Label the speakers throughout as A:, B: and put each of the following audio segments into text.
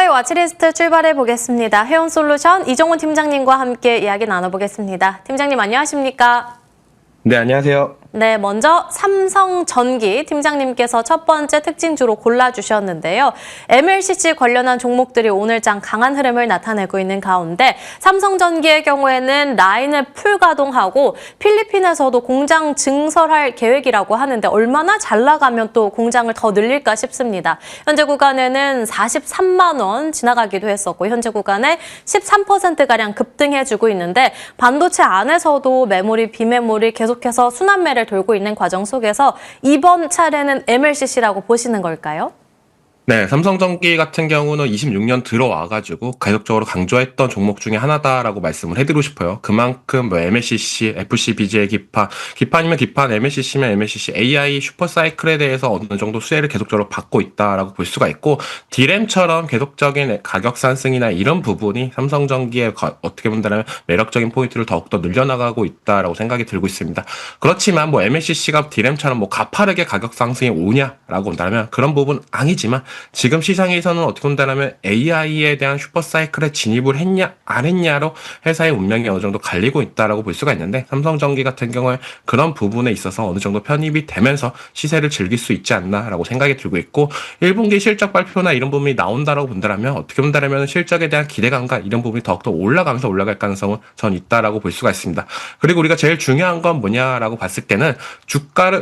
A: 투자의 와치리스트 출발해 보겠습니다. 해온솔루션 이종훈 팀장님과 함께 이야기 나눠보겠습니다. 팀장님 안녕하십니까?
B: 네, 안녕하세요.
A: 네, 먼저 삼성전기 팀장님께서 첫 번째 특징주로 골라주셨는데요. MLCC 관련한 종목들이 오늘장 강한 흐름을 나타내고 있는 가운데 삼성전기의 경우에는 라인을 풀가동하고 필리핀에서도 공장 증설할 계획이라고 하는데 얼마나 잘 나가면 또 공장을 더 늘릴까 싶습니다. 현재 구간에는 43만 원 지나가기도 했었고 현재 구간에 13%가량 급등해주고 있는데 반도체 안에서도 메모리, 비메모리 계속해서 순환매를 돌고 있는 과정 속에서 이번 차례는 MLCC라고 보시는 걸까요?
B: 네, 삼성전기 같은 경우는 26년 들어와가지고 계속적으로 강조했던 종목 중에 하나다라고 말씀을 해드리고 싶어요. 그만큼 뭐 MLCC, FCBGA 기판이면 기판, MLCC면 MLCC, AI 슈퍼사이클에 대해서 어느 정도 수혜를 계속적으로 받고 있다라고 볼 수가 있고 D램처럼 계속적인 가격 상승이나 이런 부분이 삼성전기의 어떻게 본다면 매력적인 포인트를 더욱더 늘려나가고 있다라고 생각이 들고 있습니다. 그렇지만 뭐 MLCC가 D램처럼 뭐 가파르게 가격 상승이 오냐라고 본다면 그런 부분 아니지만 지금 시장에서는 어떻게 본다면 AI에 대한 슈퍼사이클에 진입을 했냐 안 했냐로 회사의 운명이 어느 정도 갈리고 있다라고 볼 수가 있는데 삼성전기 같은 경우에 그런 부분에 있어서 어느 정도 편입이 되면서 시세를 즐길 수 있지 않나라고 생각이 들고 있고 1분기 실적 발표나 이런 부분이 나온다라고 본다면 어떻게 본다면 실적에 대한 기대감과 이런 부분이 더욱더 올라가면서 올라갈 가능성은 전 있다라고 볼 수가 있습니다. 그리고 우리가 제일 중요한 건 뭐냐라고 봤을 때는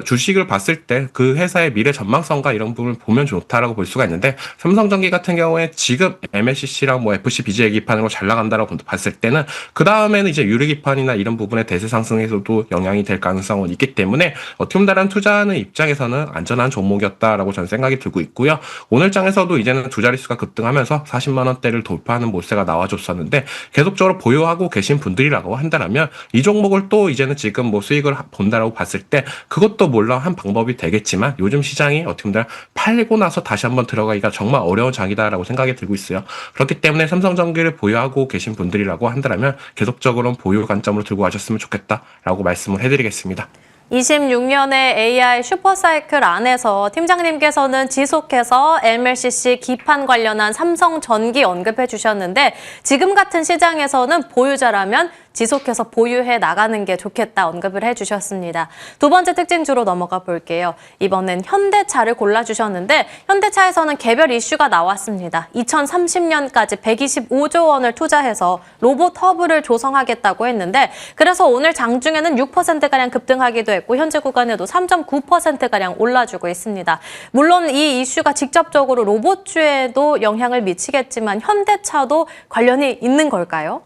B: 주식을 봤을 때 그 회사의 미래 전망성과 이런 부분을 보면 좋다라고 볼 수가 있는데 삼성전기 같은 경우에 지금 MLCC랑 뭐 FCBGA 기판으로 잘 나간다라고 봤을 때는 그 다음에는 이제 유리 기판이나 이런 부분의 대세 상승에서도 영향이 될 가능성은 있기 때문에 어떻게 보면 투자하는 입장에서는 안전한 종목이었다라고 저는 생각이 들고 있고요. 오늘 장에서도 이제는 두 자릿수가 급등하면서 40만 원대를 돌파하는 모세가 나와줬었는데 계속적으로 보유하고 계신 분들이라고 한다면 이 종목을 또 이제는 지금 뭐 수익을 본다라고 봤을 때 그것도 물론 한 방법이 되겠지만 요즘 시장이 어떻게 보면 팔고 나서 다시 한번 들어가기가 정말 어려운 장이다라고 생각이 들고 있어요. 그렇기 때문에 삼성전기를 보유하고 계신 분들이라고 한다면 계속적으로 보유 관점으로 들고 가셨으면 좋겠다라고 말씀을 해드리겠습니다.
A: 26년의 AI 슈퍼사이클 안에서 팀장님께서는 지속해서 MLCC 기판 관련한 삼성전기 언급해 주셨는데 지금 같은 시장에서는 보유자라면 지속해서 보유해 나가는 게 좋겠다 언급을 해주셨습니다. 두 번째 특징주로 넘어가 볼게요. 이번엔 현대차를 골라주셨는데 현대차에서는 개별 이슈가 나왔습니다. 2030년까지 125조 원을 투자해서 로봇 허브를 조성하겠다고 했는데 그래서 오늘 장중에는 6%가량 급등하기도 했고 현재 구간에도 3.9%가량 올라주고 있습니다. 물론 이 이슈가 직접적으로 로봇주에도 영향을 미치겠지만 현대차도 관련이 있는 걸까요?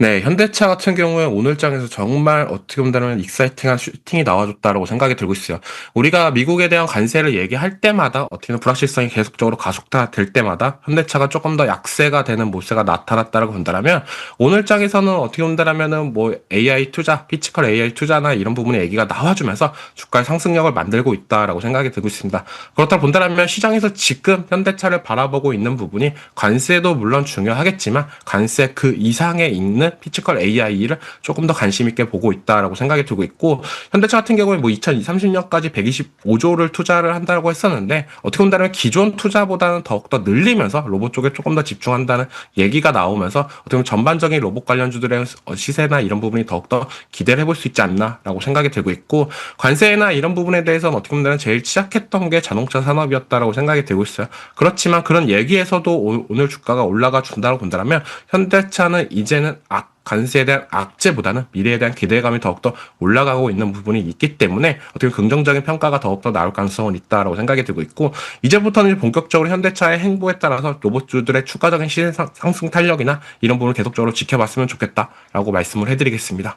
B: 네, 현대차 같은 경우에 오늘장에서 정말 어떻게 본다면 익사이팅한 슈팅이 나와줬다라고 생각이 들고 있어요. 우리가 미국에 대한 관세를 얘기할 때마다 어떻게 보면 불확실성이 계속적으로 가속화될 때마다 현대차가 조금 더 약세가 되는 모세가 나타났다라고 본다면 오늘장에서는 어떻게 본다면은 뭐 AI 투자, 피지컬 AI 투자나 이런 부분의 얘기가 나와주면서 주가의 상승력을 만들고 있다라고 생각이 들고 있습니다. 그렇다고 본다면 시장에서 지금 현대차를 바라보고 있는 부분이 관세도 물론 중요하겠지만 관세 그 이상에 있는 피지컬 AI를 조금 더 관심 있게 보고 있다라고 생각이 들고 있고 현대차 같은 경우에 뭐 2030년까지 125조를 투자를 한다고 했었는데 어떻게 본다면 기존 투자보다는 더욱더 늘리면서 로봇 쪽에 조금 더 집중한다는 얘기가 나오면서 어떻게 보면 전반적인 로봇 관련주들의 시세나 이런 부분이 더욱더 기대를 해볼 수 있지 않나라고 생각이 들고 있고 관세나 이런 부분에 대해서는 어떻게 보면 제일 취약했던 게 자동차 산업이었다라고 생각이 들고 있어요. 그렇지만 그런 얘기에서도 오늘 주가가 올라가 준다고 본다면 현대차는 이제는 관세에 대한 악재보다는 미래에 대한 기대감이 더욱더 올라가고 있는 부분이 있기 때문에 어떻게 긍정적인 평가가 더욱더 나올 가능성은 있다라고 생각이 들고 있고 이제부터는 본격적으로 현대차의 행보에 따라서 로봇주들의 추가적인 시세 상승 탄력이나 이런 부분을 계속적으로 지켜봤으면 좋겠다라고 말씀을 해드리겠습니다.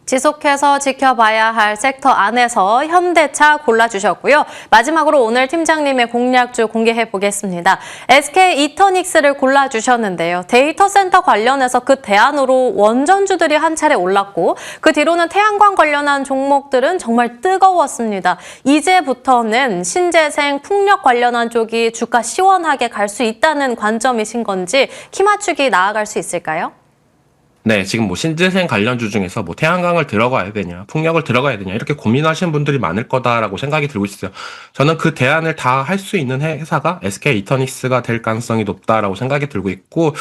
A: 지속해서 지켜봐야 할 섹터 안에서 현대차 골라주셨고요. 마지막으로 오늘 팀장님의 공략주 공개해 보겠습니다. SK 이터닉스를 골라주셨는데요. 데이터 센터 관련해서 그 대안으로 원전주들이 한 차례 올랐고 그 뒤로는 태양광 관련한 종목들은 정말 뜨거웠습니다. 이제부터는 신재생, 풍력 관련한 쪽이 주가 시원하게 갈 수 있다는 관점이신 건지 키 맞추기 나아갈 수 있을까요?
B: 네, 지금 뭐 신재생 관련주 중에서 뭐 태양광을 들어가야 되냐, 풍력을 들어가야 되냐 이렇게 고민하시는 분들이 많을 거다라고 생각이 들고 있어요. 저는 그 대안을 다 할 수 있는 회사가 SK 이터닉스가 될 가능성이 높다라고 생각이 들고 있고,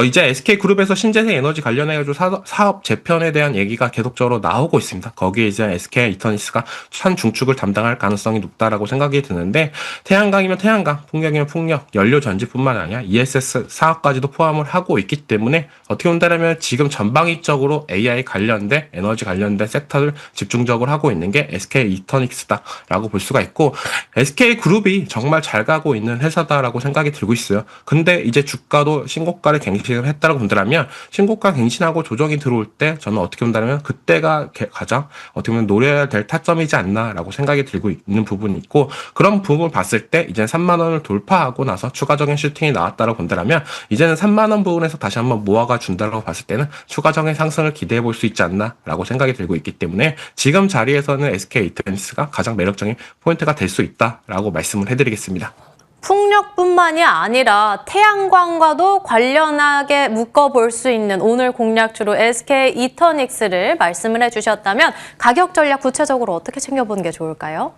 B: 이제 SK 그룹에서 신재생 에너지 관련해가지고 사업 재편에 대한 얘기가 계속적으로 나오고 있습니다. 거기에 이제 SK 이터닉스가 한 중축을 담당할 가능성이 높다라고 생각이 드는데, 태양광이면 태양광, 풍력이면 풍력, 연료 전지뿐만 아니라 ESS 사업까지도 포함을 하고 있기 때문에 어떻게 본다면 지금 전방위적으로 AI 관련된 에너지 관련된 섹터를 집중적으로 하고 있는 게 SK 이터닉스다라고 볼 수가 있고, SK 그룹이 정말 잘 가고 있는 회사다라고 생각이 들고 있어요. 근데 이제 주가도 신고가를 갱신을 했다고 본다면 신고가 갱신하고 조정이 들어올 때 저는 어떻게 본다면 그때가 가장 어떻게 보면 노려야 될 타점이지 않나라고 생각이 들고 있는 부분이 있고, 그런 부분을 봤을 때 이제 3만 원을 돌파하고 나서 추가적인 슈팅이 나왔다고 본다면 이제는 3만 원 부분에서 다시 한번 모아가 준다라고 봤을 때는 추가적인 상승을 기대해 볼 수 있지 않나라고 생각이 들고 있기 때문에 지금 자리에서는 SK 이터닉스가 가장 매력적인 포인트가 될 수 있다라고 말씀을 해드리겠습니다.
A: 풍력뿐만이 아니라 태양광과도 관련하게 묶어볼 수 있는 오늘 공략주로 SK 이터닉스를 말씀을 해주셨다면 가격 전략 구체적으로 어떻게 챙겨보는 게 좋을까요?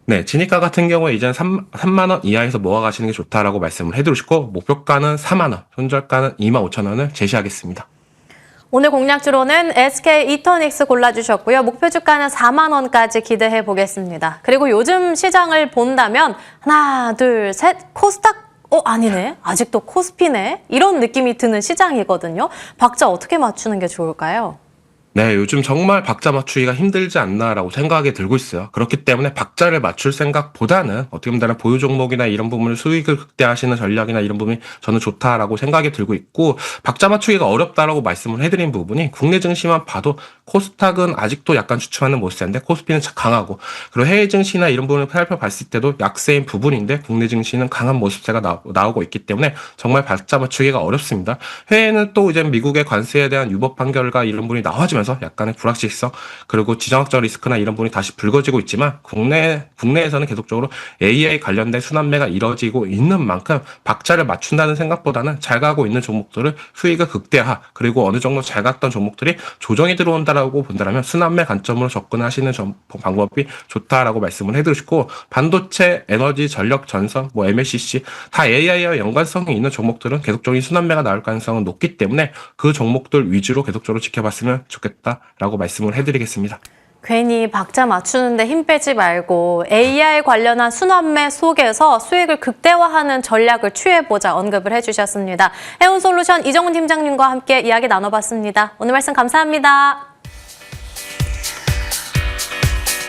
B: 네, 진입가 같은 경우에 이제는 3만 원 이하에서 모아가시는 게 좋다라고 말씀을 해드리고, 목표가는 4만 원, 손절가는 2만 5천 원을 제시하겠습니다.
A: 오늘 공략주로는 SK 이터닉스 골라주셨고요. 목표 주가는 4만 원까지 기대해 보겠습니다. 그리고 요즘 시장을 본다면 하나, 둘, 셋, 코스닥 아니네. 아직도 코스피네. 이런 느낌이 드는 시장이거든요. 박자 어떻게 맞추는 게 좋을까요?
B: 네, 요즘 정말 박자 맞추기가 힘들지 않나라고 생각이 들고 있어요. 그렇기 때문에 박자를 맞출 생각보다는 어떻게 보면 보유 종목이나 이런 부분을 수익을 극대화하시는 전략이나 이런 부분이 저는 좋다라고 생각이 들고 있고, 박자 맞추기가 어렵다라고 말씀을 해드린 부분이 국내 증시만 봐도 코스닥은 아직도 약간 주춤하는 모습인데 코스피는 강하고, 그리고 해외 증시나 이런 부분을 살펴봤을 때도 약세인 부분인데 국내 증시는 강한 모습세가 나오고 있기 때문에 정말 박자 맞추기가 어렵습니다. 해외는 또 이제 미국의 관세에 대한 유법 판결과 이런 부분이 나와지면 약간의 불확실성, 그리고 지정학적 리스크나 이런 부분이 다시 불거지고 있지만 국내에서는 계속적으로 AI 관련된 순환매가 이뤄지고 있는 만큼 박자를 맞춘다는 생각보다는 잘 가고 있는 종목들을 수익을 극대화, 그리고 어느 정도 잘 갔던 종목들이 조정이 들어온다라고 본다면 순환매 관점으로 접근하시는 방법이 좋다라고 말씀을 해드리고, 반도체, 에너지, 전력, 전선, MLCC 다 AI와 연관성이 있는 종목들은 계속적인 순환매가 나올 가능성은 높기 때문에 그 종목들 위주로 계속적으로 지켜봤으면 좋겠다 라고 말씀을 해드리겠습니다.
A: 괜히 박자 맞추는데 힘 빼지 말고 AI 관련한 순환매 속에서 수익을 극대화하는 전략을 취해보자 언급을 해주셨습니다. 해운솔루션 이정훈 팀장님과 함께 이야기 나눠봤습니다. 오늘 말씀 감사합니다.